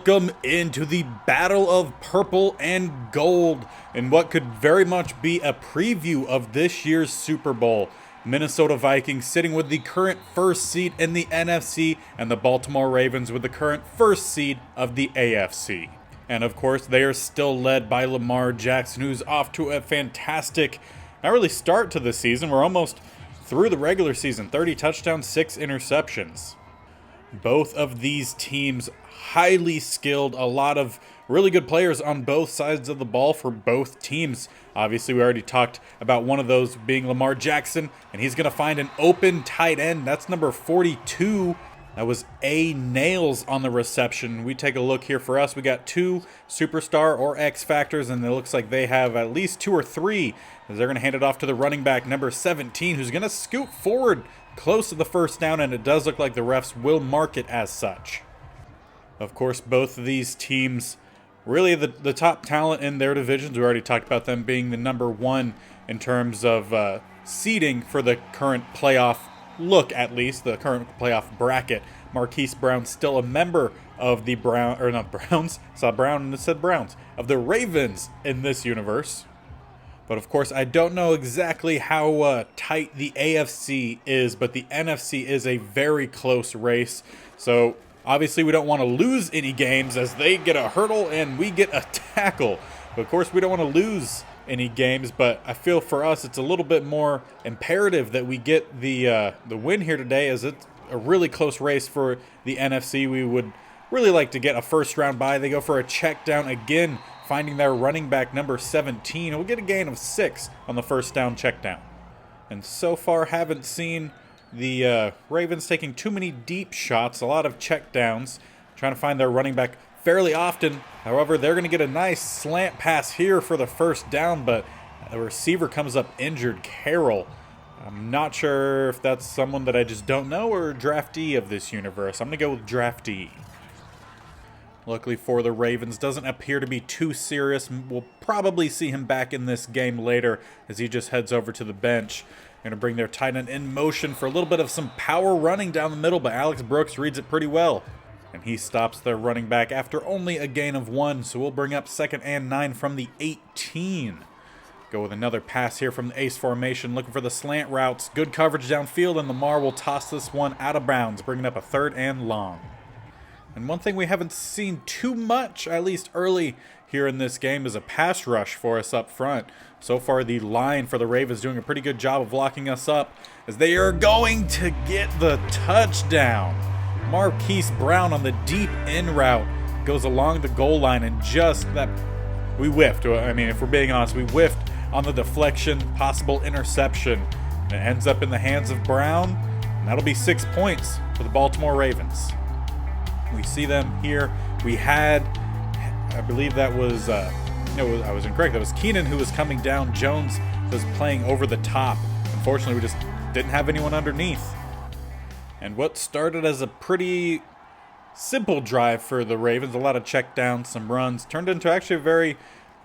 Welcome into the Battle of Purple and Gold in what could very much be a preview of this year's Super Bowl. Minnesota Vikings sitting with the current first seed in the NFC and the Baltimore Ravens with the current first seed of the AFC. And of course, they are still led by Lamar Jackson, who's off to a fantastic, not really start to the season. We're almost through the regular season. 30 touchdowns, 6 interceptions. Both of these teams highly skilled, a lot of really good players on both sides of the ball for both teams. Obviously, we already talked about one of those being Lamar Jackson, and he's going to find an open tight end. That's number 42. That was A. Nails on the reception. We take a look here for us. We got 2 superstar or X factors, and it looks like they have at least 2 or 3, as they're going to hand it off to the running back, number 17, who's going to scoot forward close to the first down, and it does look like the refs will mark it as such. Of course, both of these teams, really the top talent in their divisions. We already talked about them being the number 1 in terms of seeding for the current playoff look, at least the current playoff bracket. Marquise Brown still a member of the Browns. Saw Brown and it said Browns, of the Ravens in this universe. But of course, I don't know exactly how tight the AFC is, but the NFC is a very close race. So obviously, we don't want to lose any games as they get a hurdle and we get a tackle. But of course, we don't want to lose any games, but I feel for us it's a little bit more imperative that we get the win here today, as it's a really close race for the NFC. We would really like to get a first-round bye. They go for a check down again, finding their running back number 17. We'll get a gain of 6 on the first down check down. And so far, haven't seen the Ravens taking too many deep shots, a lot of check downs, trying to find their running back fairly often. However, they're going to get a nice slant pass here for the first down, but the receiver comes up injured, Carroll. I'm not sure if that's someone that I just don't know or draftee of this universe. I'm going to go with draftee. Luckily for the Ravens, doesn't appear to be too serious. We'll probably see him back in this game later as he just heads over to the bench. Going to bring their tight end in motion for a little bit of some power running down the middle, but Alex Brooks reads it pretty well. And he stops their running back after only a gain of 1, so we'll bring up 2nd and 9 from the 18. Go with another pass here from the ace formation, looking for the slant routes. Good coverage downfield, and Lamar will toss this one out of bounds, bringing up a 3rd and long. And one thing we haven't seen too much, at least early here in this game, is a pass rush for us up front. So far, the line for the Ravens doing a pretty good job of locking us up, as they are going to get the touchdown. Marquise Brown on the deep in route goes along the goal line, and just that, we whiffed. I mean, if we're being honest, we whiffed on the deflection, possible interception. And it ends up in the hands of Brown, and that'll be 6 points for the Baltimore Ravens. We see them here. We had, I believe that was, no, I was incorrect. That was Keenan who was coming down. Jones was playing over the top. Unfortunately, we just didn't have anyone underneath. And what started as a pretty simple drive for the Ravens, a lot of check downs, some runs, turned into actually a very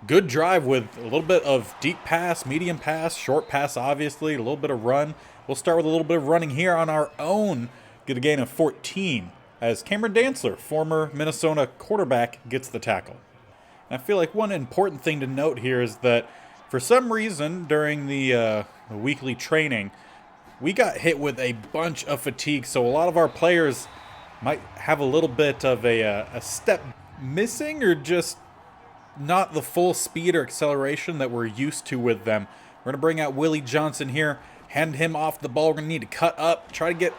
good drive with a little bit of deep pass, medium pass, short pass, obviously, a little bit of run. We'll start with a little bit of running here on our own. Get a gain of 14 as Cameron Dantzler, former Minnesota quarterback, gets the tackle. And I feel like one important thing to note here is that for some reason during the weekly training, we got hit with a bunch of fatigue, so a lot of our players might have a little bit of a step missing, or just not the full speed or acceleration that we're used to with them. We're going to bring out Willie Johnson here, hand him off the ball. We're going to need to cut up, try to get a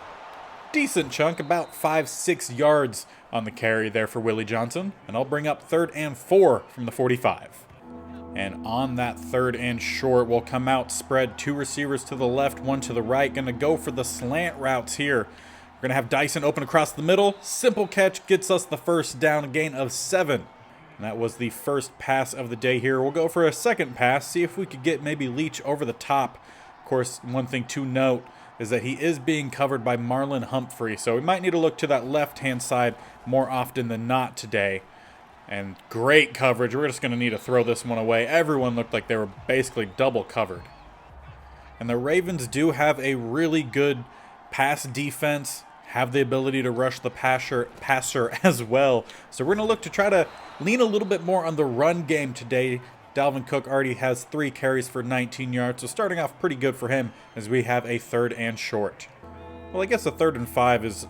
decent chunk, about 5-6 yards on the carry there for Willie Johnson. And I'll bring up 3rd and 4 from the 45. And on that 3rd and short, we'll come out, spread 2 receivers to the left, 1 to the right. Going to go for the slant routes here. We're going to have Dyson open across the middle. Simple catch gets us the first down, a gain of 7. And that was the first pass of the day here. We'll go for a second pass, see if we could get maybe Leach over the top. Of course, one thing to note is that he is being covered by Marlon Humphrey, so we might need to look to that left-hand side more often than not today. And great coverage. We're just going to need to throw this one away. Everyone looked like they were basically double covered. And the Ravens do have a really good pass defense. have the ability to rush the passer as well. So we're going to look to try to lean a little bit more on the run game today. Dalvin Cook already has 3 carries for 19 yards, so starting off pretty good for him as we have a 3rd and short. Well, I guess a 3rd and 5 is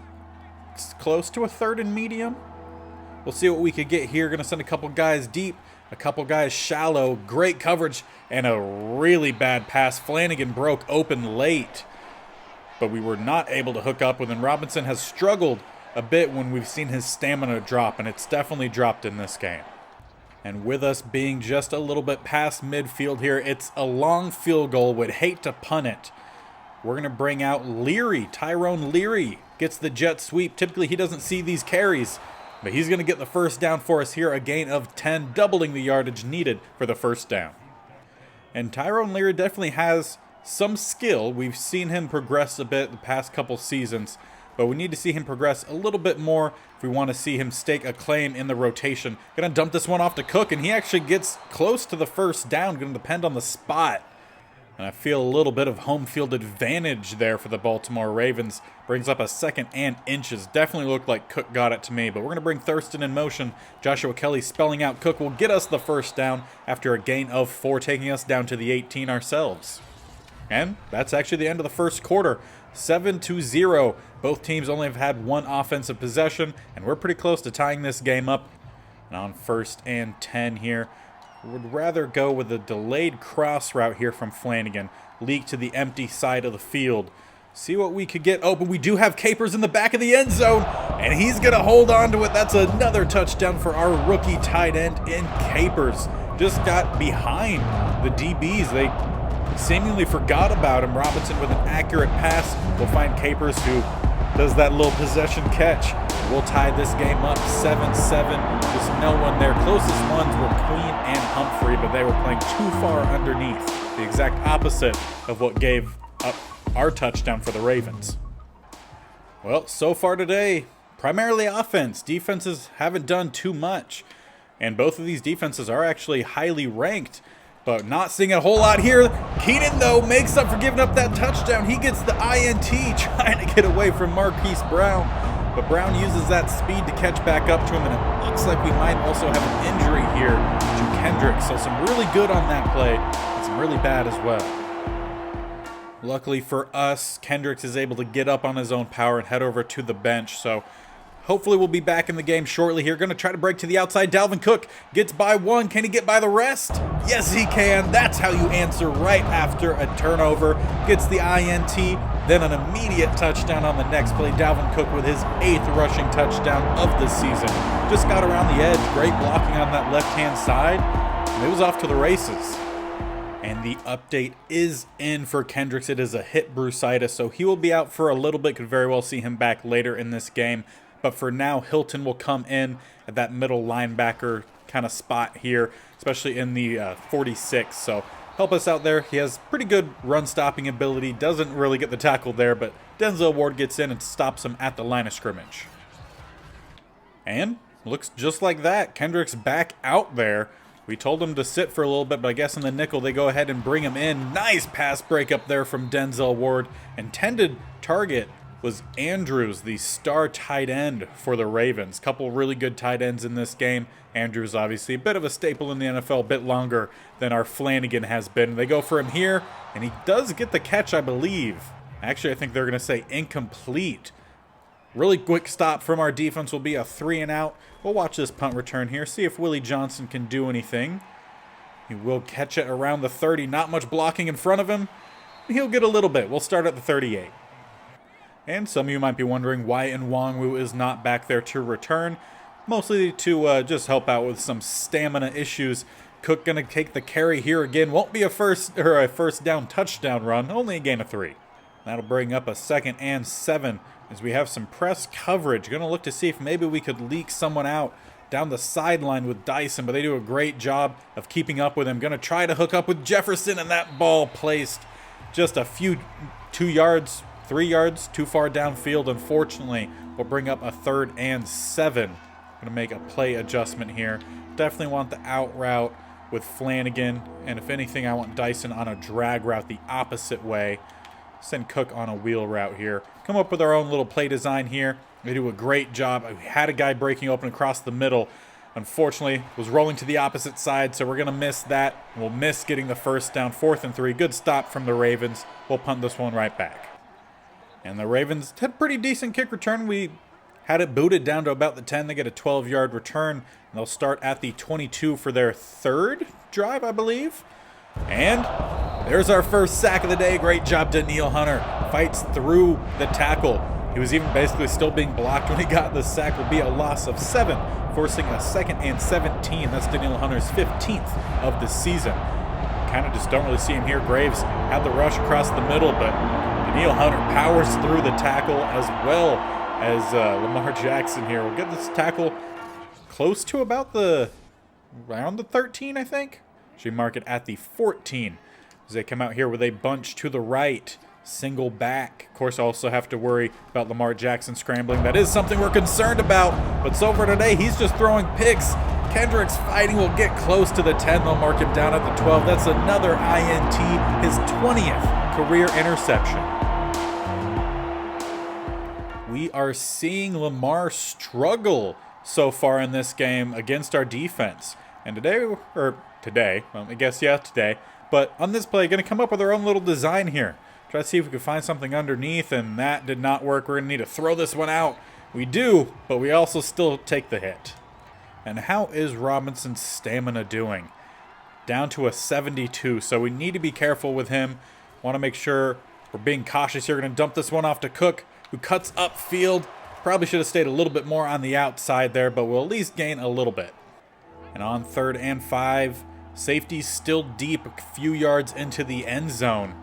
close to a 3rd and medium. We'll see what we could get here. Going to send a couple guys deep, a couple guys shallow. Great coverage and a really bad pass. Flanagan broke open late, but we were not able to hook up with him. Robinson has struggled a bit when we've seen his stamina drop, and it's definitely dropped in this game. And with us being just a little bit past midfield here, it's a long field goal. Would hate to punt it. We're going to bring out Leary. Tyrone Leary gets the jet sweep. Typically, he doesn't see these carries, but he's going to get the first down for us here. A gain of 10, doubling the yardage needed for the first down. And Tyrone Leary definitely has some skill. We've seen him progress a bit the past couple seasons, but we need to see him progress a little bit more if we want to see him stake a claim in the rotation. Going to dump this one off to Cook, and he actually gets close to the first down. Going to depend on the spot. And I feel a little bit of home field advantage there for the Baltimore Ravens. Brings up a 2nd and inches. Definitely looked like Cook got it to me, but we're going to bring Thurston in motion. Joshua Kelly spelling out Cook will get us the first down after a gain of 4, taking us down to the 18 ourselves. And that's actually the end of the first quarter. 7-0. Both teams only have had 1 offensive possession, and we're pretty close to tying this game up. And on 1st and 10 here, would rather go with a delayed cross route here from Flanagan. Leak to the empty side of the field. See what we could get open. We do have Capers in the back of the end zone, and he's going to hold on to it. That's another touchdown for our rookie tight end in Capers. Just got behind the DBs. They seemingly forgot about him. Robinson with an accurate pass. We'll find Capers, who does that little possession catch. We'll tie this game up 7-7. Just no one there. Closest ones were Queen and Humphrey, but they were playing too far underneath. The exact opposite of what gave up our touchdown for the Ravens. Well, so far today, primarily offense. Defenses haven't done too much. And both of these defenses are actually highly ranked, but not seeing a whole lot here. Keenan, though, makes up for giving up that touchdown. He gets the INT, trying to get away from Marquise Brown. But Brown uses that speed to catch back up to him, and it looks like we might also have an injury here to Kendricks. So some really good on that play, and some really bad as well. Luckily for us, Kendricks is able to get up on his own power and head over to the bench. So hopefully we'll be back in the game shortly here. Going to try to break to the outside. Dalvin Cook gets by 1. Can he get by the rest? Yes, he can. That's how you answer right after a turnover. Gets the INT, then an immediate touchdown on the next play. Dalvin Cook with his 8th rushing touchdown of the season. Just got around the edge. Great blocking on that left-hand side. And it was off to the races. And the update is in for Kendricks. It is a hip bursitis, so he will be out for a little bit. Could very well see him back later in this game. But for now, Hilton will come in at that middle linebacker kind of spot here, especially in the 46. So help us out there. He has pretty good run-stopping ability. Doesn't really get the tackle there, but Denzel Ward gets in and stops him at the line of scrimmage. And looks just like that. Kendricks back out there. We told him to sit for a little bit, but I guess in the nickel they go ahead and bring him in. Nice pass breakup there from Denzel Ward. Intended target was Andrews, the star tight end for the Ravens. Couple really good tight ends in this game. Andrews obviously a bit of a staple in the NFL, a bit longer than our Flanagan has been. They go for him here, and he does get the catch, I believe. Actually, I think they're going to say incomplete. Really quick stop from our defense will be a 3 and out. We'll watch this punt return here, see if Willie Johnson can do anything. He will catch it around the 30. Not much blocking in front of him. He'll get a little bit. We'll start at the 38. And some of you might be wondering why Nwangwu is not back there to return. Mostly to just help out with some stamina issues. Cook going to take the carry here again. Won't be a first down touchdown run. Only a gain of 3. That'll bring up a 2nd and 7 as we have some press coverage. Going to look to see if maybe we could leak someone out down the sideline with Dyson, but they do a great job of keeping up with him. Going to try to hook up with Jefferson, and that ball placed just a few 2 yards, 3 yards too far downfield. Unfortunately, will bring up a 3rd and 7. Going to make a play adjustment here. Definitely want the out route with Flanagan, and if anything, I want Dyson on a drag route the opposite way. send Cook on a wheel route here. Come up with our own little play design here. We do a great job. We had a guy breaking open across the middle. Unfortunately, was rolling to the opposite side, so we're going to miss that. We'll miss getting the first down. 4th and 3. Good stop from the Ravens. We'll punt this one right back. And the Ravens had a pretty decent kick return. We had it booted down to about the 10. They get a 12-yard return, and they'll start at the 22 for their 3rd drive, I believe. And there's our first sack of the day. Great job, Daniil Hunter. Fights through the tackle. He was even basically still being blocked when he got the sack. Would be a loss of 7, forcing a 2nd and 17. That's Daniil Hunter's 15th of the season. Kind of just don't really see him here. Graves had the rush across the middle, but Daniil Hunter powers through the tackle as well as Lamar Jackson here. We'll get this tackle close to about around the 13, I think. Should mark it at the 14 as they come out here with a bunch to the right. Single back. Of course, I also have to worry about Lamar Jackson scrambling. That is something we're concerned about. But so far today, he's just throwing picks. Kendrick's fighting will get close to the 10. They'll mark him down at the 12. That's another INT, his 20th career interception. We are seeing Lamar struggle so far in this game against our defense. And today, well, I guess, yeah, today. But on this play, going to come up with our own little design here. Try to see if we can find something underneath, and that did not work. We're going to need to throw this one out. We do, but we also still take the hit. And how is Robinson's stamina doing? Down to a 72, so we need to be careful with him. Want to make sure we're being cautious here. We're going to dump this one off to Cook, who cuts upfield. Probably should have stayed a little bit more on the outside there, but we'll at least gain a little bit. And on 3rd and 5, safety's still deep, a few yards into the end zone.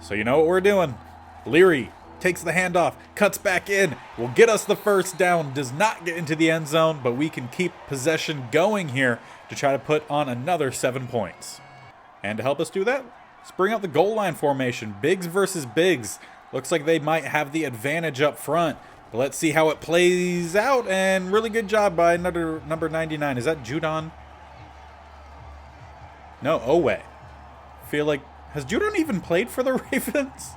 So you know what we're doing. Leary takes the handoff, cuts back in, will get us the first down, does not get into the end zone, but we can keep possession going here to try to put on another 7 points. And to help us do that, let's bring out the goal line formation. Bigs versus bigs. Looks like they might have the advantage up front. But let's see how it plays out, and really good job by number 99. Is that Judon? No, Owe. Feel like, has Judon even played for the Ravens?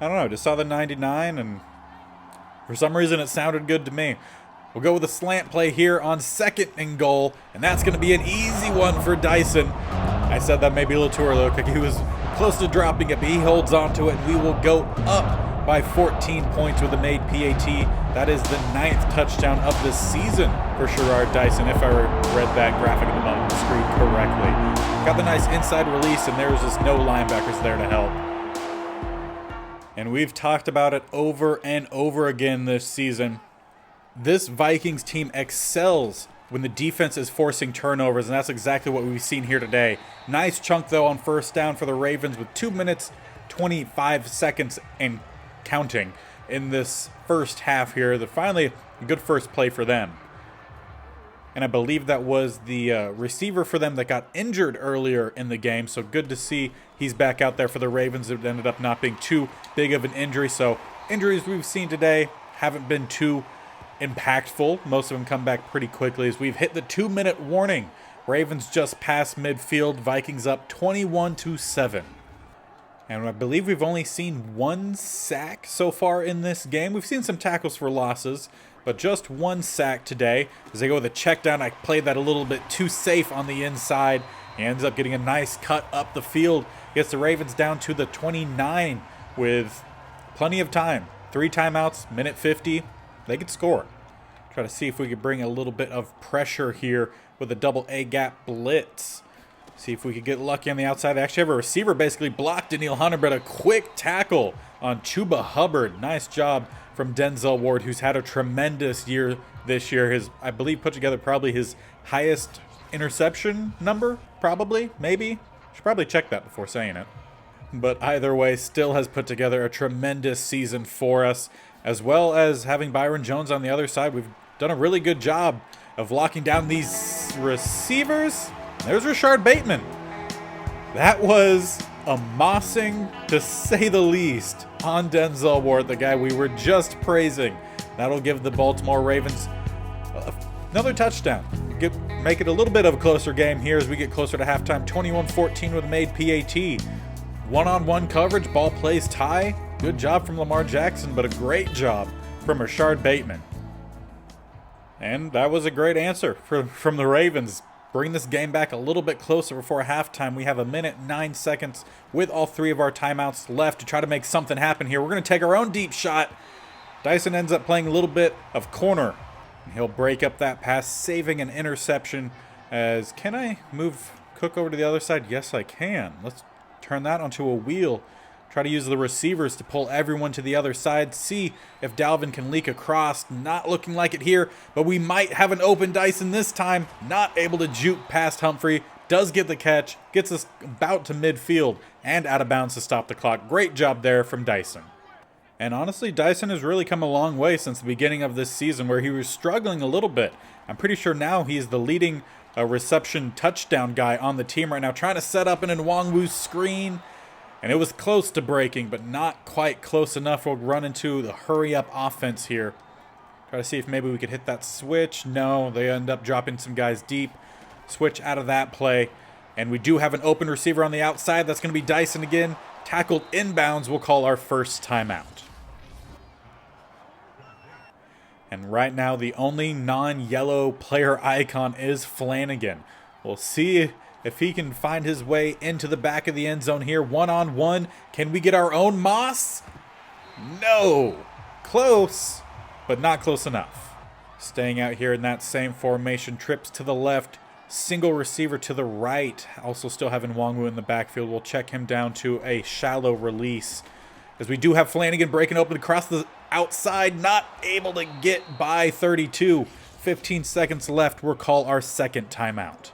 I don't know, just saw the 99, and for some reason it sounded good to me. We'll go with a slant play here on 2nd and goal, and that's going to be an easy one for Dyson. I said that maybe a little too early. Looked like he was close to dropping it, but he holds on to it, and we will go up by 14 points with a made PAT. That is the 9th touchdown of the season for Sherrard Dyson, if I read that graphic at the bottom of the screen correctly. Got the nice inside release, and there was just no linebackers there to help. And we've talked about it over and over again this season. This Vikings team excels when the defense is forcing turnovers, and that's exactly what we've seen here today. Nice chunk, though, on 1st down for the Ravens with 2 minutes, 25 seconds and counting in this first half here. Finally a good first play for them. And I believe that was the receiver for them that got injured earlier in the game. So good to see he's back out there for the Ravens. It ended up not being too big of an injury. So injuries we've seen today haven't been too impactful. Most of them come back pretty quickly as we've hit the 2-minute warning. Ravens just past midfield. Vikings up 21-7. And I believe we've only seen 1 sack so far in this game. We've seen some tackles for losses, but just 1 sack today. As they go with a check down, I played that a little bit too safe on the inside. He ends up getting a nice cut up the field. Gets the Ravens down to the 29 with plenty of time. 3 timeouts, minute 50. They could score. Try to see if we could bring a little bit of pressure here with a double A gap blitz. See if we could get lucky on the outside. They actually have a receiver basically blocked Daniil Hunter, but a quick tackle on Chuba Hubbard. Nice job from Denzel Ward, who's had a tremendous year this year. I believe, put together probably his highest interception number, probably, maybe. Should probably check that before saying it. But either way, still has put together a tremendous season for us, as well as having Byron Jones on the other side. We've done a really good job of locking down these receivers. There's Rashard Bateman. That was a mossing, to say the least, on Denzel Ward, the guy we were just praising. That'll give the Baltimore Ravens another touchdown. Make it a little bit of a closer game here as we get closer to halftime. 21-14 with a made PAT. One-on-one coverage, ball plays tie. Good job from Lamar Jackson, but a great job from Rashard Bateman. And that was a great answer from the Ravens. Bring this game back a little bit closer before halftime. We have 1:09 with all 3 of our timeouts left to try to make something happen here. We're going to take our own deep shot. Dyson ends up playing a little bit of corner. And he'll break up that pass, saving an interception. Can I move Cook over to the other side? Yes, I can. Let's turn that onto a wheel. Try to use the receivers to pull everyone to the other side. See if Dalvin can leak across. Not looking like it here, but we might have an open Dyson this time. Not able to juke past Humphrey. Does get the catch. Gets us about to midfield and out of bounds to stop the clock. Great job there from Dyson. And honestly, Dyson has really come a long way since the beginning of this season where he was struggling a little bit. I'm pretty sure now he's the leading reception touchdown guy on the team right now. Trying to set up an Nwangwu screen. And it was close to breaking, but not quite close enough. We'll run into the hurry-up offense here. Try to see if maybe we could hit that switch. No, they end up dropping some guys deep. Switch out of that play. And we do have an open receiver on the outside. That's going to be Dyson again. Tackled inbounds. We'll call our first timeout. And right now, the only non-yellow player icon is Flanagan. We'll see if he can find his way into the back of the end zone here. One-on-one. Can we get our own Moss? No. Close, but not close enough. Staying out here in that same formation. Trips to the left. Single receiver to the right. Also still having Nwangwu in the backfield. We'll check him down to a shallow release. As we do have Flanagan breaking open across the outside. Not able to get by 32. 15 seconds left. We'll call our second timeout.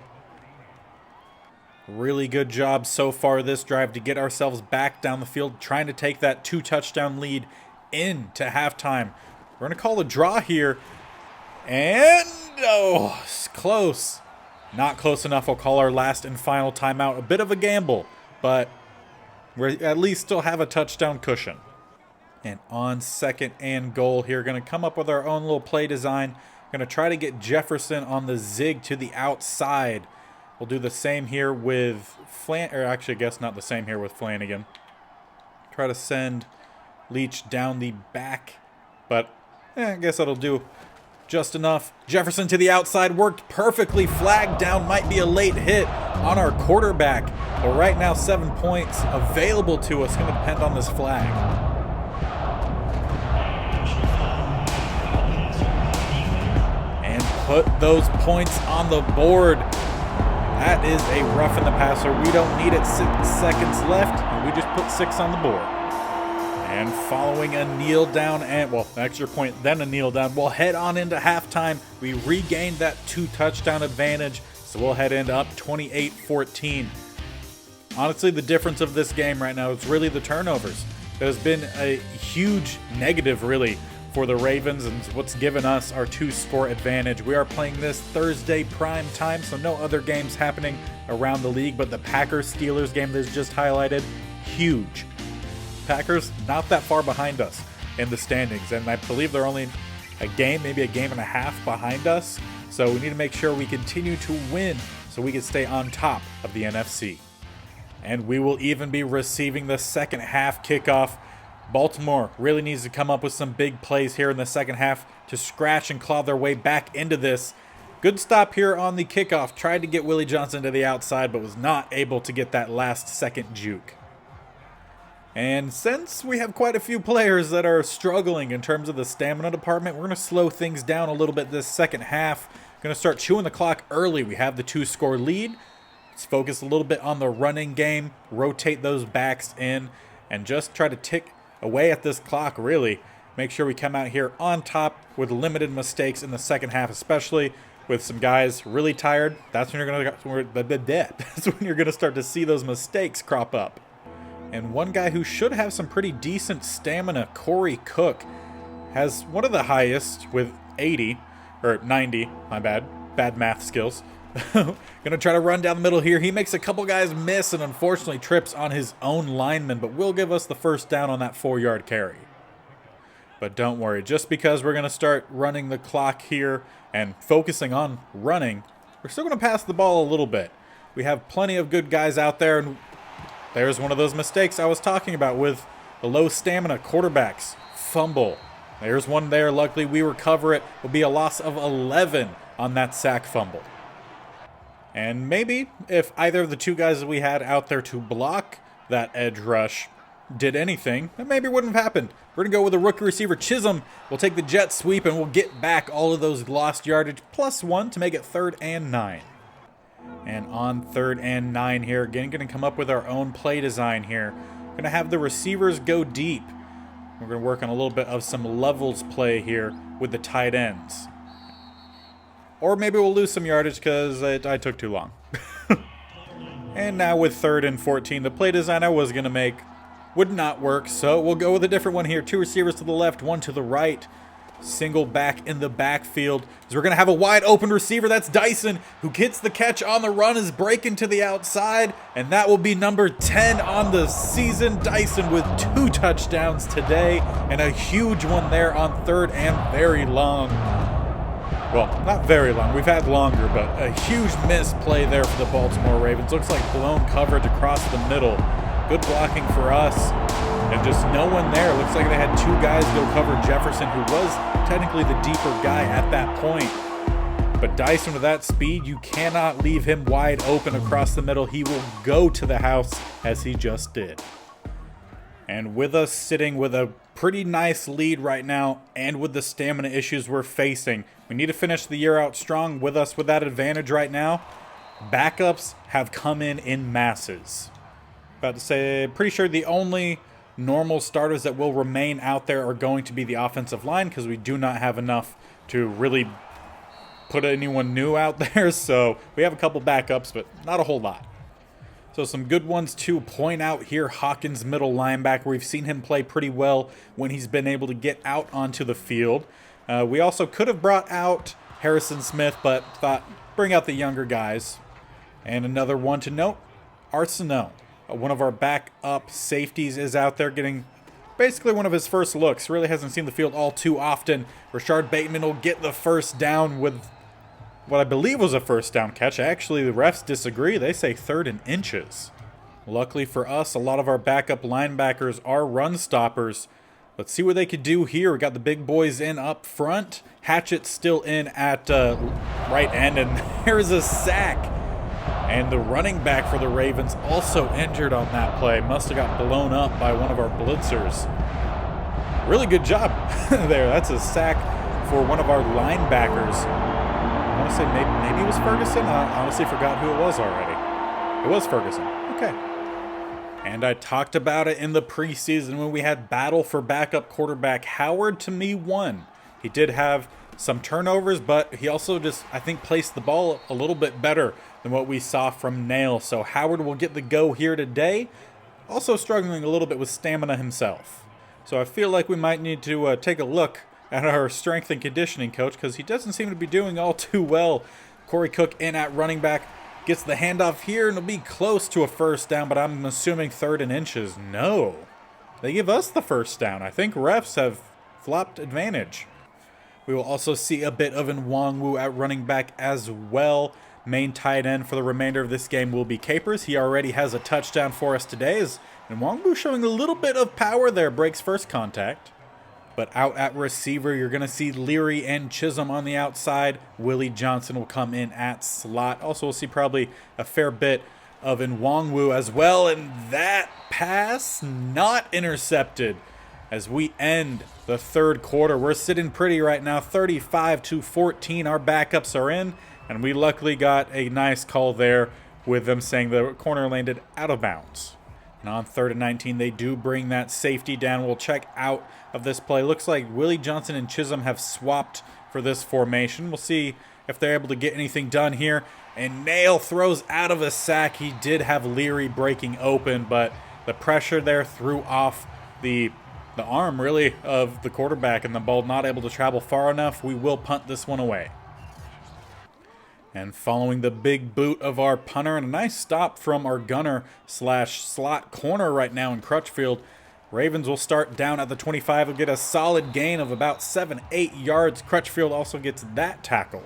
Really good job so far this drive to get ourselves back down the field, trying to take that 2-touchdown lead into halftime. We're going to call a draw here. And, oh, it's close. Not close enough. We'll call our last and final timeout. A bit of a gamble, but we at least still have a touchdown cushion. And on 2nd and goal here, going to come up with our own little play design. Going to try to get Jefferson on the zig to the outside. We'll do the same here with actually I guess not the same here with Flanagan. Try to send Leach down the back, but I guess that'll do just enough. Jefferson to the outside, worked perfectly. Flag down, might be a late hit on our quarterback. But right now, 7 points available to us. Going to depend on this flag. And put those points on the board. That is a rough in the passer. We don't need it. 6 seconds left, and we just put 6 on the board. And following a kneel down and, well, an extra point, then a kneel down, we'll head on into halftime. We regained that 2-touchdown advantage, so we'll head into up 28-14. Honestly, the difference of this game right now is really the turnovers. There's been a huge negative, really, for the Ravens, and what's given us our 2-score advantage. We are playing this Thursday prime time, so no other games happening around the league, but the Packers-Steelers game that's just highlighted, huge. Packers not that far behind us in the standings, and I believe they're only a game, maybe a game and a half behind us, so we need to make sure we continue to win so we can stay on top of the NFC. And we will even be receiving the second half kickoff. Baltimore really needs to come up with some big plays here in the second half to scratch and claw their way back into this. Good stop here on the kickoff. Tried to get Willie Johnson to the outside, but was not able to get that last second juke. And since we have quite a few players that are struggling in terms of the stamina department, we're going to slow things down a little bit this second half. Going to start chewing the clock early. We have the 2-score lead. Let's focus a little bit on the running game, rotate those backs in, and just try to tick away at this clock, really. Make sure we come out here on top with limited mistakes in the second half, especially with some guys really tired. That's when you're going to start to see those mistakes crop up. And one guy who should have some pretty decent stamina, Corey Cook, has one of the highest with 80, or 90, my bad math skills. Gonna try to run down the middle here. He makes a couple guys miss and unfortunately trips on his own lineman, but will give us the first down on that 4-yard carry. But don't worry, just because we're gonna start running the clock here and focusing on running, we're still gonna pass the ball a little bit. We have plenty of good guys out there, and there's one of those mistakes I was talking about with the low stamina quarterbacks. Fumble. There's one there. Luckily, we recover it. Will be a loss of 11 on that sack fumble. And maybe if either of the two guys that we had out there to block that edge rush did anything, then maybe it wouldn't have happened. We're going to go with a rookie receiver, Chisholm. We'll take the jet sweep, and we'll get back all of those lost yardage +1 to make it 3rd and 9. And on 3rd and 9 here, again, going to come up with our own play design here. Going to have the receivers go deep. We're going to work on a little bit of some levels play here with the tight ends. Or maybe we'll lose some yardage because I took too long. And now with 3rd and 14, the play design I was going to make would not work, so we'll go with a different one here. 2 receivers to the left, 1 to the right. Single back in the backfield. As we're going to have a wide open receiver. That's Dyson, who gets the catch on the run, is breaking to the outside, and that will be number 10 on the season. Dyson with 2 touchdowns today, and a huge one there on 3rd and very long. Well, not very long. We've had longer, but a huge missed play there for the Baltimore Ravens. Looks like blown coverage across the middle. Good blocking for us. And just no one there. Looks like they had 2 guys go cover Jefferson, who was technically the deeper guy at that point. But Dyson, with that speed, you cannot leave him wide open across the middle. He will go to the house as he just did. And with us sitting with a pretty nice lead right now, and with the stamina issues we're facing, we need to finish the year out strong. With us with that advantage right now, backups have come in masses. About to say, pretty sure the only normal starters that will remain out there are going to be the offensive line, because we do not have enough to really put anyone new out there. So we have a couple backups, but not a whole lot. So some good ones to point out here. Hawkins, middle linebacker. We've seen him play pretty well when he's been able to get out onto the field. We also could have brought out Harrison Smith, but thought bring out the younger guys. And another one to note, Arsenault. One of our backup safeties is out there getting basically one of his first looks. Really hasn't seen the field all too often. Rashard Bateman will get the first down with what I believe was a first down catch. Actually, the refs disagree. They say 3rd and inches. Luckily for us, a lot of our backup linebackers are run stoppers. Let's see what they could do here. We got the big boys in up front. Hatchett still in at right end, and there's a sack. And the running back for the Ravens also injured on that play. Must have got blown up by one of our blitzers. Really good job there. That's a sack for one of our linebackers. I want to say maybe it was Ferguson. I honestly forgot who it was already. It was Ferguson. Okay. And I talked about it in the preseason when we had battle for backup quarterback. Howard, to me, won. He did have some turnovers, but he also just, I think, placed the ball a little bit better than what we saw from Nail. So Howard will get the go here today. Also struggling a little bit with stamina himself. So I feel like we might need to take a look at our strength and conditioning coach, because he doesn't seem to be doing all too well. Corey Cook in at running back. Gets the handoff here, and it'll be close to a first down, but I'm assuming 3rd and inches. No. They give us the first down. I think refs have flopped advantage. We will also see a bit of Nwangwu at running back as well. Main tight end for the remainder of this game will be Capers. He already has a touchdown for us today. And Nwangwu showing a little bit of power there. Breaks first contact. But out at receiver, you're going to see Leary and Chisholm on the outside. Willie Johnson will come in at slot. Also, we'll see probably a fair bit of Nwangwu as well. And that pass not intercepted as we end the 3rd quarter. We're sitting pretty right now, 35-14. Our backups are in, and we luckily got a nice call there with them saying the corner landed out of bounds. And on 3rd and 19, they do bring that safety down. We'll check out of this play. Looks like Willie Johnson and Chisholm have swapped for this formation. We'll see if they're able to get anything done here. And Nail throws out of a sack. He did have Leary breaking open, but the pressure there threw off the arm, really, of the quarterback, and the ball not able to travel far enough. We will punt this one away. And following the big boot of our punter, and a nice stop from our gunner / slot corner right now in Crutchfield, Ravens will start down at the 25. Will get a solid gain of about 7-8 yards. Crutchfield also gets that tackle.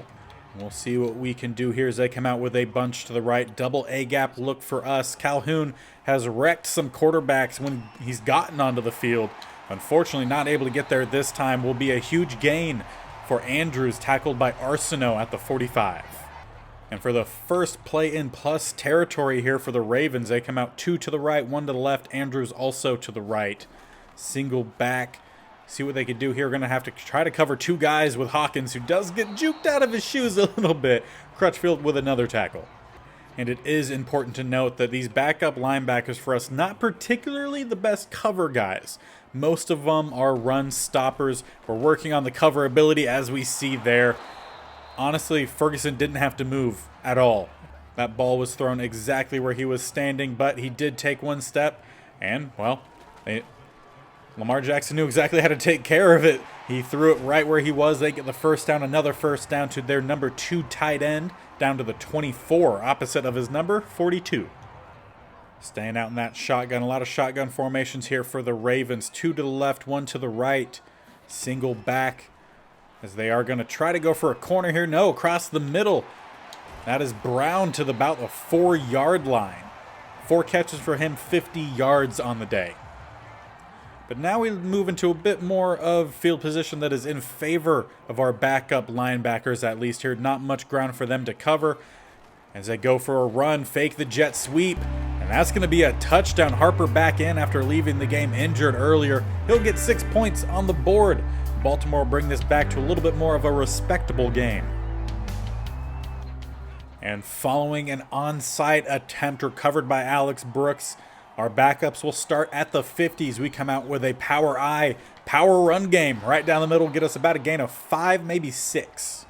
We'll see what we can do here as they come out with a bunch to the right. Double A gap look for us. Calhoun has wrecked some quarterbacks when he's gotten onto the field. Unfortunately, not able to get there this time. Will be a huge gain for Andrews, tackled by Arsenault at the 45. And for the first play in plus territory here for the Ravens, they come out 2 to the right, 1 to the left. Andrews also to the right. Single back. See what they can do here. We're going to have to try to cover 2 guys with Hawkins, who does get juked out of his shoes a little bit. Crutchfield with another tackle. And it is important to note that these backup linebackers for us, not particularly the best cover guys. Most of them are run stoppers. We're working on the cover ability, as we see there. Honestly, Ferguson didn't have to move at all. That ball was thrown exactly where he was standing, but he did take 1 step. And, well, Lamar Jackson knew exactly how to take care of it. He threw it right where he was. They get the first down, another first down to their number 2 tight end, down to the 24, opposite of his number 42. Staying out in that shotgun. A lot of shotgun formations here for the Ravens. 2 to the left, 1 to the right. Single back, as they are going to try to go for a corner here. No, across the middle. That is Brown to about the 4-yard line. 4 catches for him, 50 yards on the day. But now we move into a bit more of field position that is in favor of our backup linebackers, at least here. Not much ground for them to cover as they go for a run, fake the jet sweep, and that's going to be a touchdown. Harper back in after leaving the game injured earlier. He'll get 6 points on the board. Baltimore will bring this back to a little bit more of a respectable game. And following an onside attempt recovered by Alex Brooks, our backups will start at the 50s. We come out with a power run game right down the middle, get us about a gain of 5, maybe 6.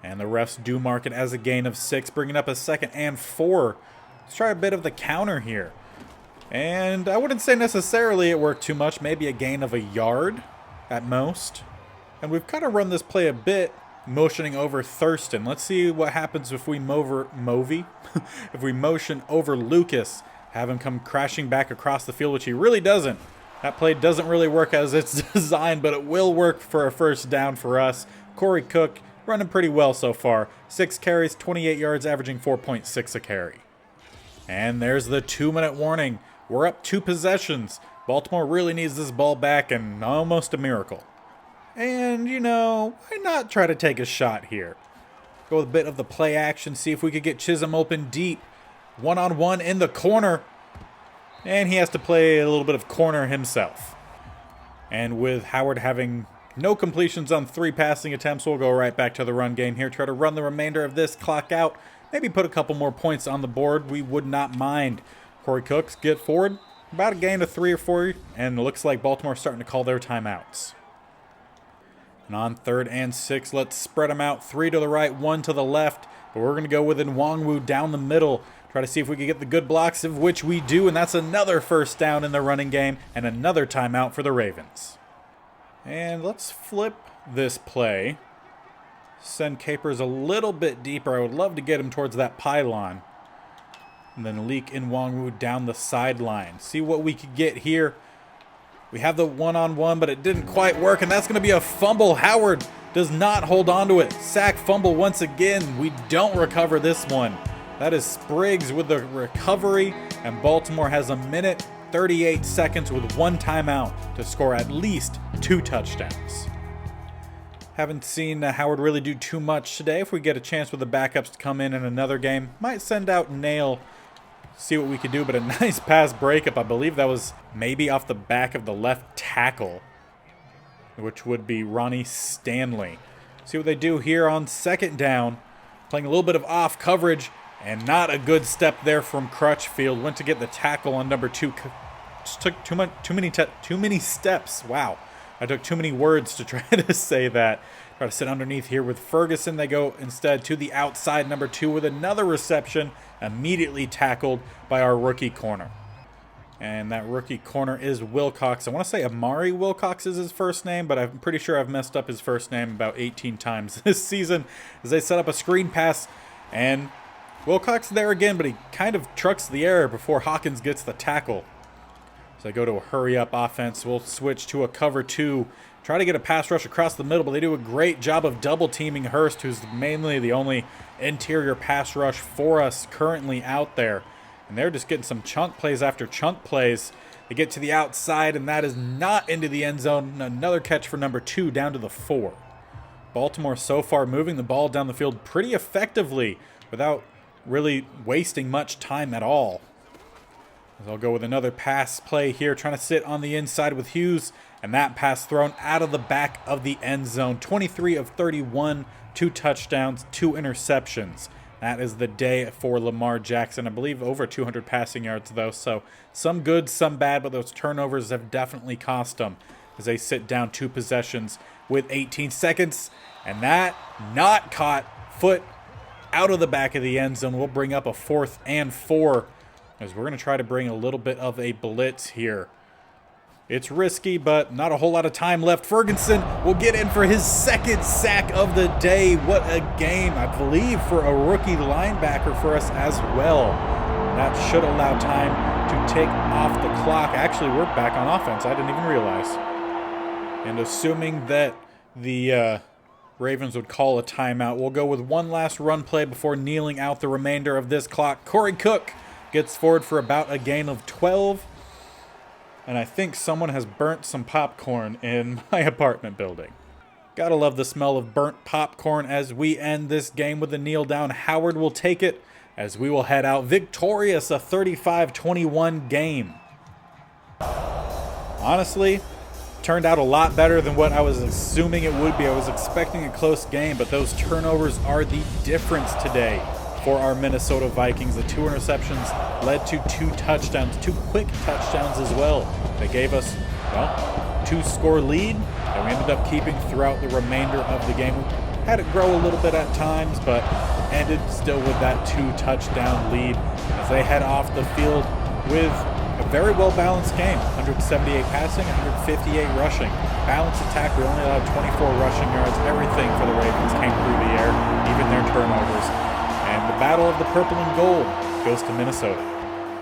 And the refs do mark it as a gain of 6, bringing up a 2nd and 4. Let's try a bit of the counter here. And I wouldn't say necessarily it worked too much, maybe a gain of a yard at most. And we've kind of run this play a bit, motioning over Thurston. Let's see what happens if we if we motion over Lucas. Have him come crashing back across the field, which he really doesn't. That play doesn't really work as it's designed, but it will work for a first down for us. Corey Cook running pretty well so far. 6 carries, 28 yards, averaging 4.6 a carry. And there's the 2-minute warning. We're up 2 possessions. Baltimore really needs this ball back, and almost a miracle. And, why not try to take a shot here? Go with a bit of the play action, see if we could get Chisholm open deep. 1-on-1 in the corner. And he has to play a little bit of corner himself. And with Howard having no completions on 3 passing attempts, we'll go right back to the run game here. Try to run the remainder of this clock out. Maybe put a couple more points on the board. We would not mind. Corey Cooks get forward. About a gain of 3 or 4. And it looks like Baltimore's starting to call their timeouts. And on 3rd and 6, let's spread them out. 3 to the right, 1 to the left. But we're going to go with Nwangwu down the middle. Try to see if we can get the good blocks, of which we do, and that's another first down in the running game and another timeout for the Ravens. And let's flip this play. Send Capers a little bit deeper. I would love to get him towards that pylon. And then leak Nwangwu down the sideline. See what we could get here. We have the 1-on-1, but it didn't quite work, and that's going to be a fumble. Howard does not hold on to it. Sack fumble once again. We don't recover this one. That is Spriggs with the recovery, and Baltimore has 1:38 seconds with 1 timeout to score at least 2 touchdowns. Haven't seen Howard really do too much today. If we get a chance with the backups to come in another game, might send out Nail, see what we could do, but a nice pass breakup. I believe that was maybe off the back of the left tackle, which would be Ronnie Stanley. See what they do here on 2nd down, playing a little bit of off coverage. And not a good step there from Crutchfield. Went to get the tackle on number 2. Just took too many steps. Wow. I took too many words to try to say that. Try to sit underneath here with Ferguson. They go instead to the outside, number 2, with another reception. Immediately tackled by our rookie corner. And that rookie corner is Wilcox. I want to say Amari Wilcox is his first name, but I'm pretty sure I've messed up his first name about 18 times this season. As they set up a screen pass, and Wilcox there again, but he kind of trucks the air before Hawkins gets the tackle. So I go to a hurry-up offense. We'll switch to a cover 2 try to get a pass rush across the middle, but they do a great job of double teaming Hurst, who's mainly the only interior pass rush for us currently out there. And they're just getting some chunk plays after chunk plays. They get to the outside, and that is not into the end zone. Another catch for number 2 down to the 4. Baltimore so far moving the ball down the field pretty effectively without really wasting much time at all. As I'll go with another pass play here, trying to sit on the inside with Hughes, and that pass thrown out of the back of the end zone. 23 of 31, 2 touchdowns, 2 interceptions. That is the day for Lamar Jackson. I believe over 200 passing yards, though. So some good, some bad, but those turnovers have definitely cost them as they sit down 2 possessions with 18 seconds. And that not caught. Foot out of the back of the end zone. We'll bring up a 4th and 4 as we're going to try to bring a little bit of a blitz here. It's risky, but not a whole lot of time left. Ferguson will get in for his 2nd sack of the day. What a game, I believe, for a rookie linebacker for us as well. That should allow time to take off the clock. Actually, we're back on offense. I didn't even realize. And assuming that the Ravens would call a timeout, we'll go with one last run play before kneeling out the remainder of this clock. Corey Cook gets forward for about a gain of 12. And I think someone has burnt some popcorn in my apartment building. Gotta love the smell of burnt popcorn as we end this game with a kneel down. Howard will take it as we will head out victorious, a 35-21 game. Honestly, turned out a lot better than what I was assuming it would be. I was expecting a close game, but those turnovers are the difference today for our Minnesota Vikings. The 2 interceptions led to 2 touchdowns, 2 quick touchdowns as well. They gave us, well, 2-score lead that we ended up keeping throughout the remainder of the game. We had it grow a little bit at times, but ended still with that 2-touchdown lead as they head off the field with a very well-balanced game. 178 passing, 158 rushing. Balanced attack, we only allowed 24 rushing yards. Everything for the Ravens came through the air, even their turnovers. And the battle of the purple and gold goes to Minnesota.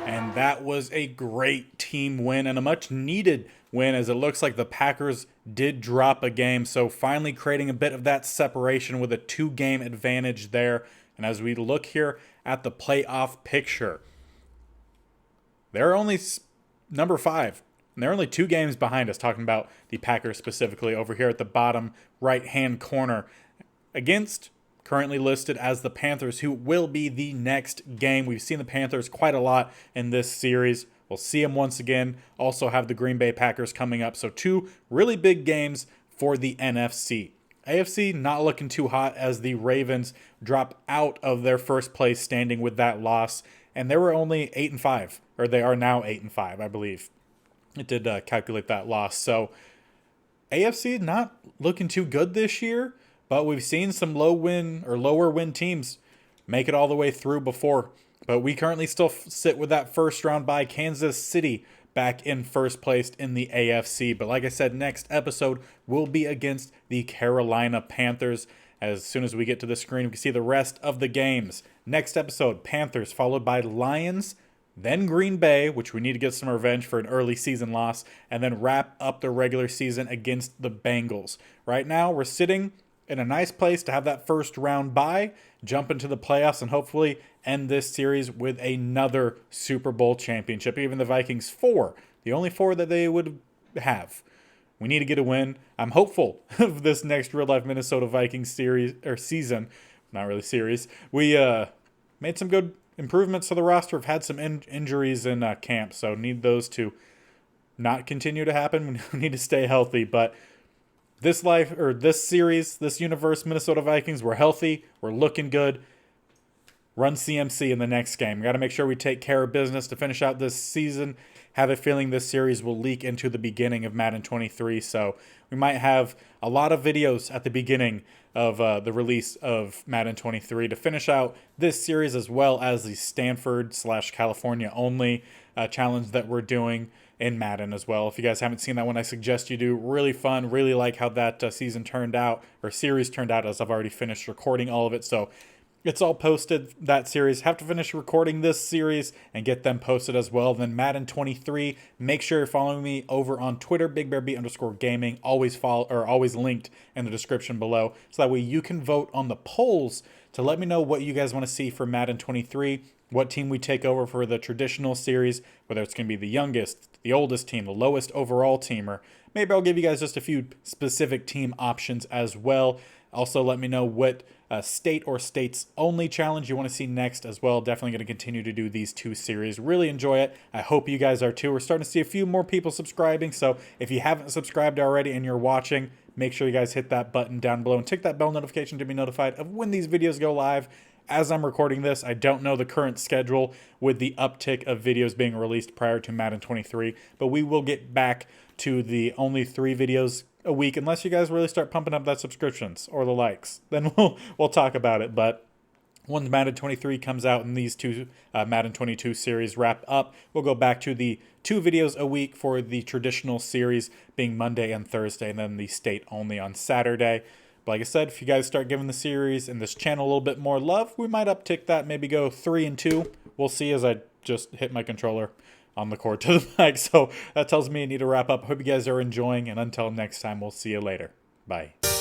And that was a great team win and a much needed win, as it looks like the Packers did drop a game. So finally creating a bit of that separation with a 2-game advantage there. And as we look here at the playoff picture, they're only number 5. And they're only 2 games behind us, talking about the Packers specifically over here at the bottom right-hand corner against currently listed as the Panthers, who will be the next game. We've seen the Panthers quite a lot in this series. We'll see them once again. Also have the Green Bay Packers coming up. So 2 really big games for the NFC. AFC not looking too hot as the Ravens drop out of their first place standing with that loss. And they were only 8-5, or they are now 8-5, I believe. It did calculate that loss. So AFC not looking too good this year. But we've seen some lower win teams make it all the way through before. But we currently still sit with that first round bye. Kansas City back in first place in the AFC. But like I said, next episode will be against the Carolina Panthers. As soon as we get to the screen, we can see the rest of the games. Next episode, Panthers, followed by Lions, then Green Bay, which we need to get some revenge for an early season loss, and then wrap up the regular season against the Bengals. Right now, we're sitting in a nice place to have that first round bye, jump into the playoffs, and hopefully end this series with another Super Bowl championship. Even the Vikings 4, the only 4 that they would have. We need to get a win. I'm hopeful of this next real life Minnesota Vikings series or season. Not really series. We made some good improvements to the roster. We've had some injuries in camp, so need those to not continue to happen. We need to stay healthy, but this series, this universe, Minnesota Vikings, we're healthy, we're looking good. Run CMC in the next game. We got to make sure we take care of business to finish out this season. Have a feeling this series will leak into the beginning of Madden 23, so we might have a lot of videos at the beginning of the release of Madden 23 to finish out this series, as well as the Stanford/California only challenge that we're doing in Madden as well. If you guys haven't seen that one, I suggest you do. Really fun. Really like how that season turned out, or series turned out, as I've already finished recording all of it. So It's all posted, that series. Have to finish recording this series and get them posted as well. Then Madden 23, make sure you're following me over on Twitter, BigBearB_gaming. Always follow, or always linked in the description below. So that way you can vote on the polls to let me know what you guys want to see for Madden 23, what team we take over for the traditional series, whether it's going to be the youngest, the oldest team, the lowest overall team, or maybe I'll give you guys just a few specific team options as well. Also, let me know what state or states only challenge you want to see next as well. Definitely going to continue to do these two series. Really enjoy it. I hope you guys are too. We're starting to see a few more people subscribing. So if you haven't subscribed already and you're watching, make sure you guys hit that button down below and tick that bell notification to be notified of when these videos go live. As I'm recording this, I don't know the current schedule with the uptick of videos being released prior to Madden 23, but we will get back to the only 3 videos a week unless you guys really start pumping up that subscriptions or the likes. Then we'll talk about it. But once Madden 23 comes out and these two Madden 22 series wrap up, we'll go back to the 2 videos a week for the traditional series being Monday and Thursday, and then the state only on Saturday. But like I said, if you guys start giving the series and this channel a little bit more love, we might uptick that, maybe go 3 and 2. We'll see as I just hit my controller on the cord to the mic. So that tells me I need to wrap up. Hope you guys are enjoying, and until next time, we'll see you later. Bye.